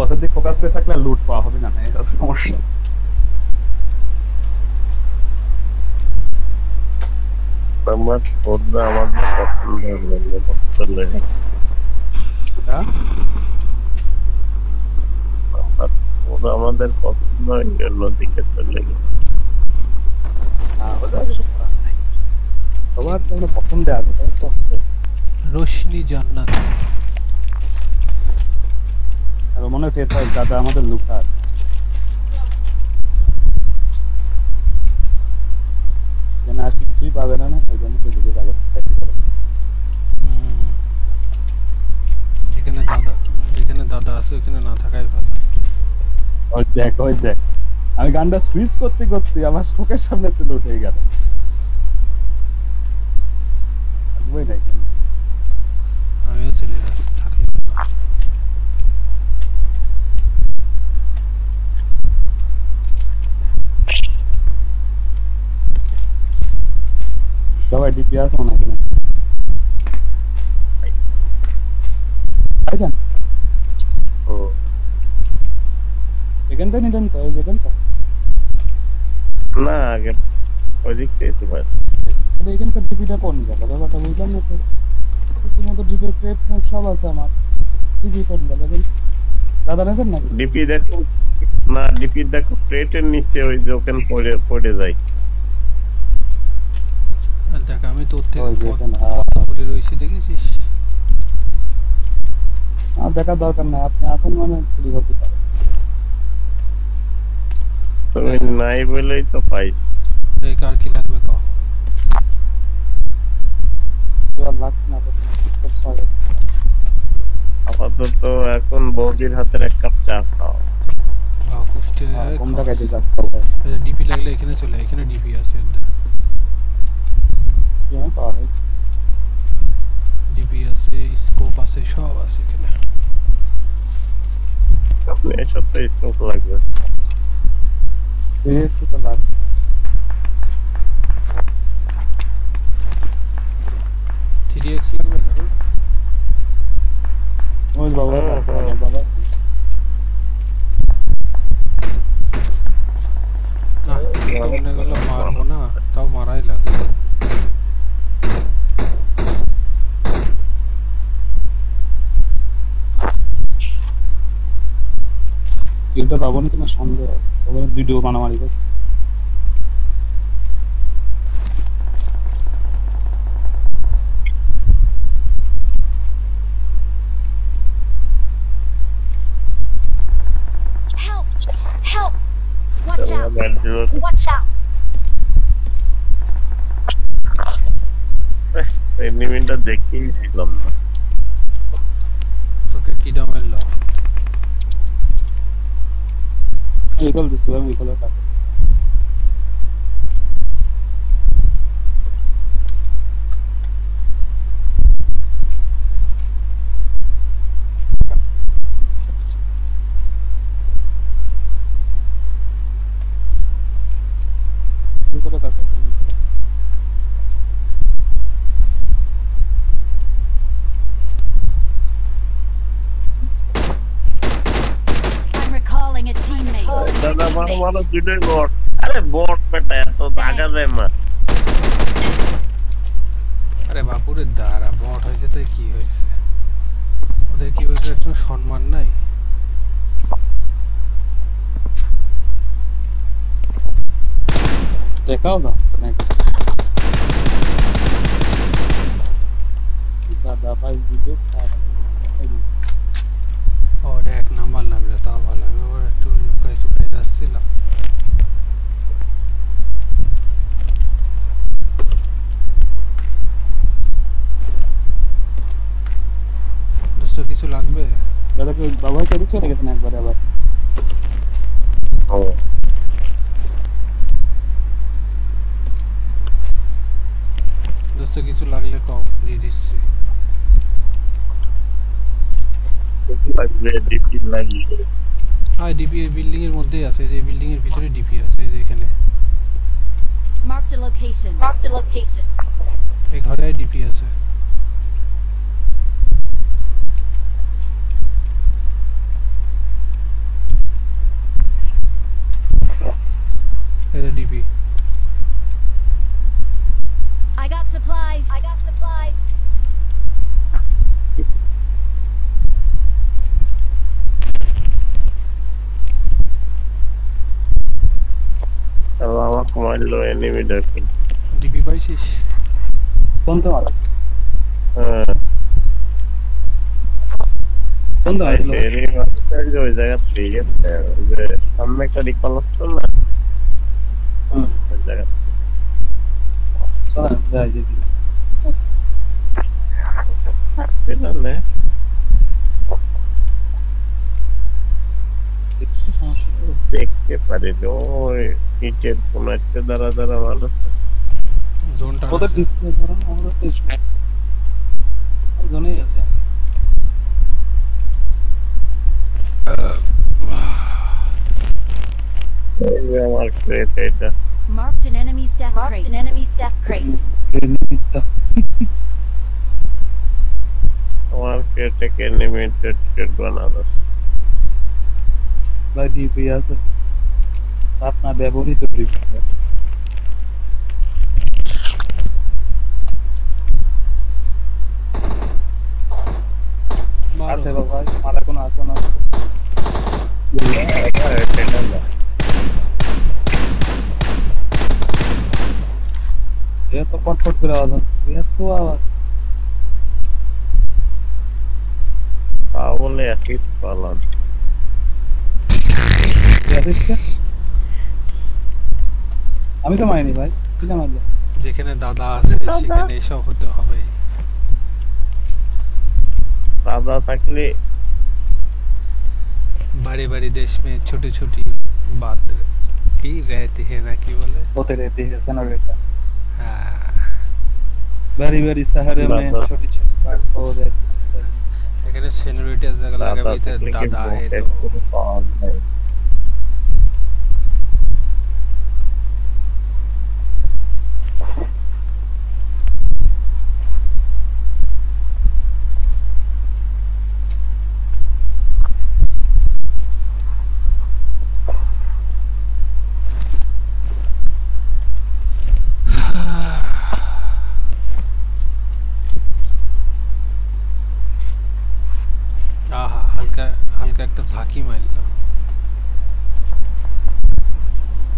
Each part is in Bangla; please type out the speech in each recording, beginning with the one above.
বসের দিকে ফোকাস করে থাকলে লুট পাওয়া হবে না, এটা সমস্যা। আমার ওরা আমাদের পছন্দ হলো বলতে হ্যাঁ ওরা আমাদের পছন্দ হয়ে গেল দিকে চলে গেল। ওটা কিছু করার নাই, সবার তো পছন্দে আছে, তাই তো রোশনি জান্নাত আর মনে হয় টের পাই দাদা আমাদের লুকার যেন আজকে কিছুই পাবে না, ওই জন্য সেদিকে যাবে। যেখানে দাদা আছে ওখানে না থাকাই ভালো। ওই দেখ আমি গানটা সুইচ করতে করতে আমার চোখের সামনে তুলে উঠে গেল। থাকবোই না এখানে। আমিও চলে যাচ্ছি, থাকলে সবাই ডিপি আছে না কিনা আইছেন ও এখানটা নিলেন তো, ওই যেখানটা না আগে ওই দিক থেকে তো ভাই এখানকার ডিপিটা কোন গেল ব্যাপারটা বুঝলাম না তো। তোমাদের ডিপির প্লেট সব আছে, আমার ডিপি কোন গেল দাদা নেছেন নাকি? ডিপি দেখো না, ডিপি দেখো প্লেটের নিচে ওই যে ওখানে পড়ে পড়ে যায়। দেখ আমি তোর ওই যে থেকে এখানে, করে রয়েছি, দেখেছিস? দেখার দরকার নাই, আপনি আছেন মানে চুরি হতে পারে। তুমি নাই বলেই তো পাইছি। এই কার কি লাগবে কও? আর লাগছে না তো, আপাতত এখন বৌদির হাতের এক কাপ চা খাও। কুষ্টে কম টাকায় দিয়ে যাচ্ছে ডিপি লাগলে এখানে চলে, এখানে ডিপি আছে, পাওয়া যায়। ডিপি আছে, স্কোপ আছে, সব আছে এখানে। আপনি এসব তো স্মোক লাগবে। দেখছি তো লাগবে। 3x লাগবে কারণ ওই বাবা হুম। বাবা না তো মনে করলো মারবো না, তাও মারাই লাগছে। কিলটা পাবো না কিনা সন্দেহ আছে, তবে ভিডিও মারামারি করছে। Help! Help! Watch out! Bandel Watch out! এনিমিটা দেখেই ছিলাম না। তোকে কি দাম এলো? ইকল দিচ্ছি আমি ইকলের কাছে। ইকলের কাছে I'm recalling a teammate. দাদা মারো মারো, দুটোই বট। আরে বট বেটা, এত দাগা দেয় না। আরে বাপুরে দাঁড়া, বট হয়েছে তো কি হয়েছে? ওদের কি হয়েছে, একটু সম্মান নাই? দেখাও না দাদা ভাই ভিডিও ওটা 1 নাম্বার নামলে তাও ভালো। আমি আবার একটু লুকাই সুকাই যাচ্ছিলাম। দোস্ত কিছু লাগবে? দাদাকে বাবা করে চলে গেছেন একবারে আবার। ও দোস্ত কিছু লাগলে কও, দিয়ে দিচ্ছি। লাগবে ডিপি লাগিয়ে। হ্যাঁ ডিপি এই বিল্ডিং এর মধ্যেই আছে, এই যে বিল্ডিং এর ভিতরে ডিপি আছে, এই যে এখানে Marked a location. Marked a location. এই ঘরে ডিপি আছে। নক মারলো এনিমি দেখুন। ডিপি পাইছিস? কোনতে মারা হ্যাঁ কোনতে মারলো এরি মাস্টার যে ওই জায়গা থেকে গেছে ওই যে সামনে একটা রিকল আসতো না ওই জায়গা চলেন যাই দেখি পেলাম না দেখতে সমস্যা নেই। দেখতে পারি না ওই ইটের কোন একটা দ্বারা দ্বারা মানুষ জোনটা ওদের ডিসপ্লে ধরুন আমরা তো জোনেই আছে এই যে আমার ক্রেট এটা Marked an enemy's death crate. গ্রেনেডটা আমার ক্রেটকে লিমিটেড ক্রেট বানানো ভাই ডিপি আছে আপনার ব্যবহৃত ডিপি আছে বাবা মারা কোনো আছে না এত পটপট করে আওয়াজ হচ্ছে এত আওয়াজ বলে একই পালাম আমি তো মাইনি ভাই কি না মারলে যেখানে দাদা আছে সেখানে এসব হতে হবে। দাদা থাকলে बड़े बड़े देश में छोटी छोटी बात की रहती है ना की बोले होते रहती है सनोरेटा हाँ वेरी वेरी शहर में छोटी छोटी बात हो रहती है सही এখানে সেনিয়রিটি জায়গা লাগাবি তো দাদা है तो आहा हल्का हल्का একটা ঝাঁকি মারলো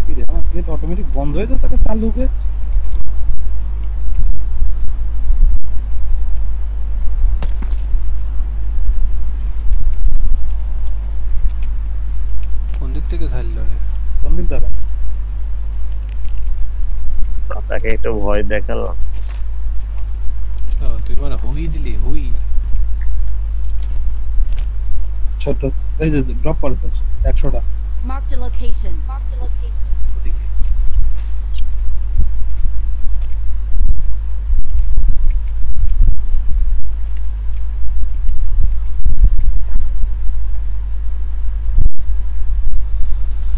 কি রে আমার গেট অটোমেটিক বন্ধ হয়ে যাচ্ছে চালু গেট কোন দিক থেকে ছাড়লো রে কোন দিক যাবে দাদাকে একটু ভয় দেখালাম ও তুই মানে হুই দিলি হুই ছোট এই যে ড্রপ করেছে 100টা Marked a location. ওদিকে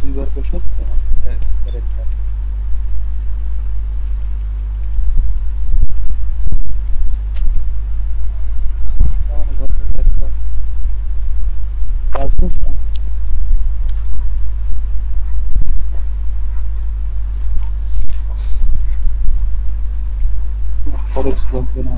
দুইবার করছস ক্যারেক্টার আমার ঘর থেকে দেখছস কাজ করছ ফরেক্স লাগবে না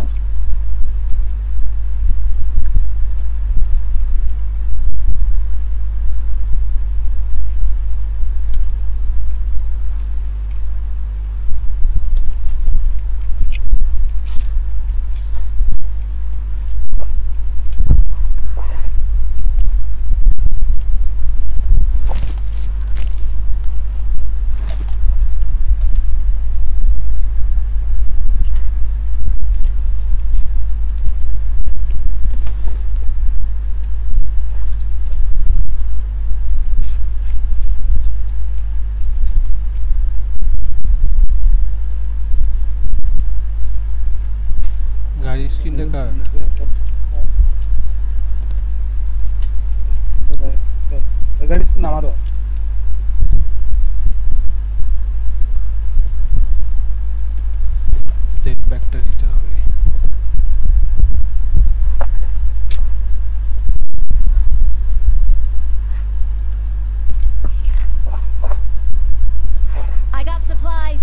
গাড়ি স্ক্রিন দেখা গাড়ি স্কিন আমারও জেট প্যাকটা দিতে হবে I got supplies.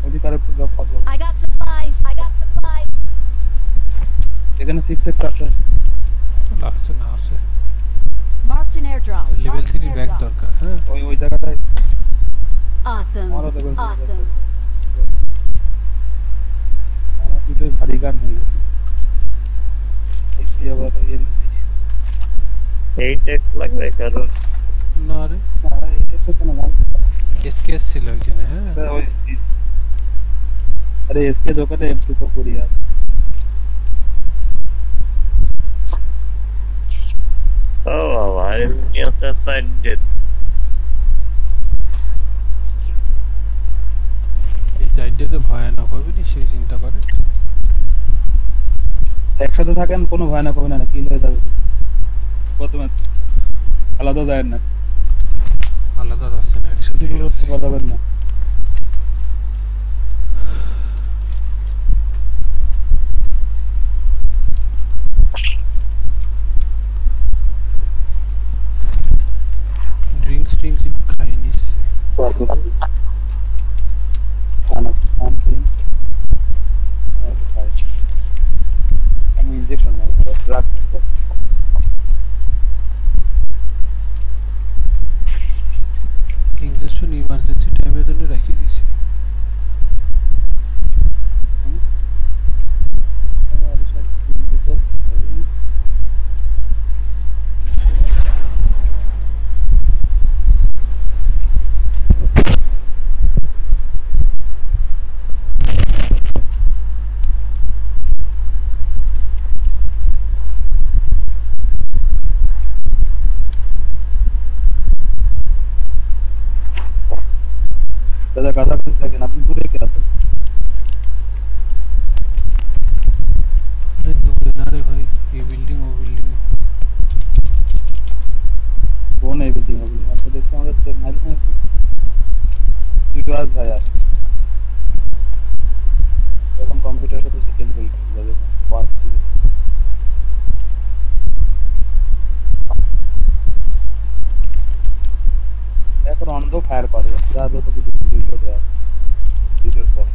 ওই তার উপর ড্রপ পাবো I got supplies. এখানে 6x আছে লাগছে না আছে Marked an airdrop. Level 3 bag দরকার হ্যাঁ ওই জায়গাটায় Awesome. আমারও দেখবেন Awesome. আমার দুটোই ভারী গান হয়ে গেছে এই তুই আবার এমজি এই টেক্সট লাগবে কারণ না রে না এটা হচ্ছে কোনো লাগতেছে না। এসকেএস ছিল ওইখানে হ্যাঁ এটা ওই আরে এসকে দোকানে এমপি তো করি আছে ও বাবা এমনি একটা সাইড ডেট এই সাইডে তো ভয়ানক হবে নি সেই চিন্তা করে একসাথে থাকেন কোনো ভয় না কমে না কিল হয়ে যাবে প্রথমে আলাদা যায় না আলাদা যাচ্ছে না একসাথে কিছু করতে পারবেন না ড্রিঙ্কস খাই নিচ্ছে আমি ইনজেকশন মারবো ড্রাগ ইনজেকশন ইমার্জেন্সি টাইমের জন্য রেখে দিয়েছি দাদা গাদা করে থাকেন আপনি দূরে কে আছেন আরে দূরে না রে ভাই এই বিল্ডিং ও বিল্ডিং কোন এই বিল্ডিং হবে আপনি দেখছেন আমাদের তো মাইল না দুটো আজ ভাই আর এখন কম্পিউটারের সাথে সেকেন্ড হয়ে যাবে ওয়ার্ক এখন অন্ধ ফায়ার করে যা যত কিছু রিলোড হয়ে আছে ভিডিওর পরে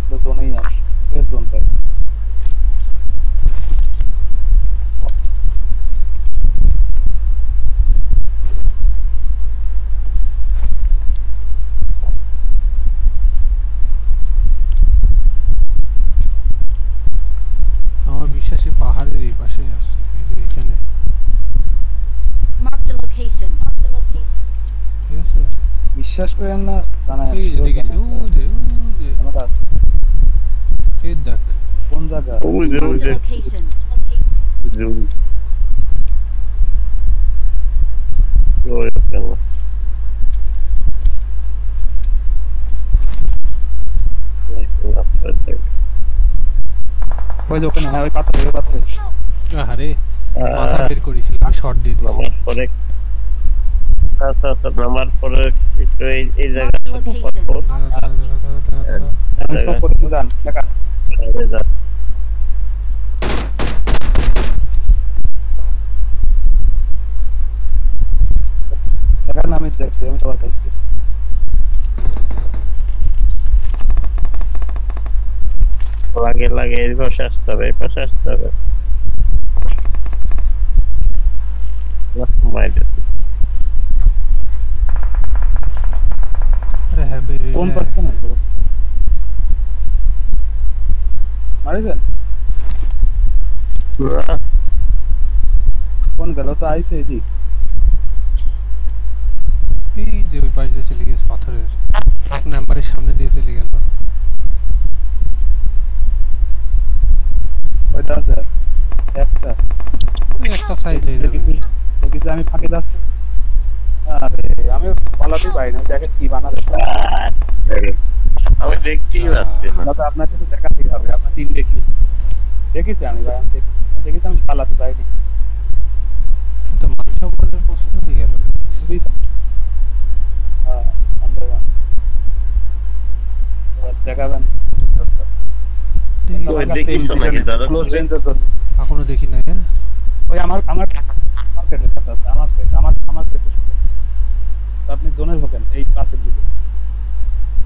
তো জোনেই আছে ফের জোন পাই আমার বিশ্বাসে পাহাড়ের এই পাশে আছে এই যে এখানে Marked a location. ঠিক আছে বিশ্বাস করেন না জানা এই যে দেখেছি ও যে আমার কাছে এই দেখ কোন জায়গা ওই যে Marked a location. জুম ওই কেন ওই যে ওখানে হ্যাঁ ওই পাথরে আরে মাথা বের করেছিলাম শর্ট দিয়ে দিয়েছি নামার পরে আচ্ছা আচ্ছা নামার পরে একটু এই জায়গা আমি সব করেছি জান দেখা দেখার নামে দেখছি আমি সবার পাইছি লাগে লাগে এই পাশে আসতে হবে এই পাশে আসতে হবে আরে হ্যাঁ বের কোন পাশে না মারিছেন কোন গেল তো আইছে এদিক এই যে ওই পাশ দিয়ে চলে গেছে পাথরের এক নাম্বারের সামনে দিয়ে চলে গেল ওইটা আছে একটা একটা সাইজ হয়ে যাবে দেখেছি আমি ফাঁকে যাচ্ছি আরে আমি পালাতেই পারি না দেখেন কি বানাবে আমি দেখতেই পাচ্ছি না দাদা আপনাকে তো দেখাতেই হবে আপনার তিনটে কি দেখেছি আমি ভাই আমি দেখেছি আমি পালাতে পারিনি তো মান সম্মানের প্রশ্ন হয়ে গেল বুঝছেন হ্যাঁ নাম্বার 1 এবার দেখাবেন ওই দেখিস নাকি দাদা ক্লোজ রেঞ্জের জন্য এখনো দেখি না হ্যাঁ ওই আমার পেটের কাছে আছে আমার পেটের সাথে আপনি জোনে ঢোকেন এই পাশের দিকে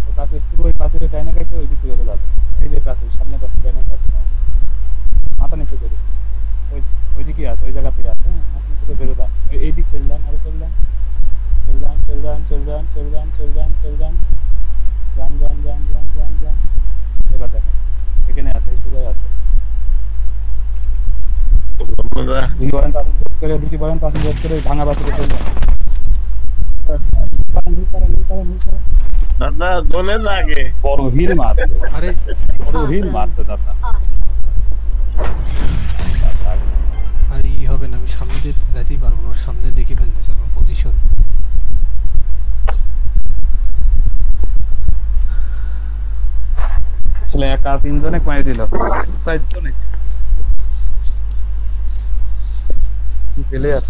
ওই পাশে পুরো ওই পাশে ডাইনে গাইতে ওই দিকে বেরো যাবে এই যে পাশে সামনে পাশে ডাইনে পাশে মাথা নিচে করে ওই দিকে আছে ওই জায়গাতে আছে মাথা নিচে করে বেরো যান এই দিক চলে যান আর দাদা দুই বয়ান পাসিং করে দুটি বয়ান পাসিং করে ভাঙা বাসে চলে যান। দাদা জোনে যা আগে বড় হিল মারতো, আরে বড় হিল মারতো দাদা। আরে ই হবে না, আমি সামনে দিয়ে যাইতেই পারবো না, সামনে দেখে ফেলতেছে আমার পজিশন। আসলে একা তিনজনে কমাই দিল, চারজনে প্লেয়ার।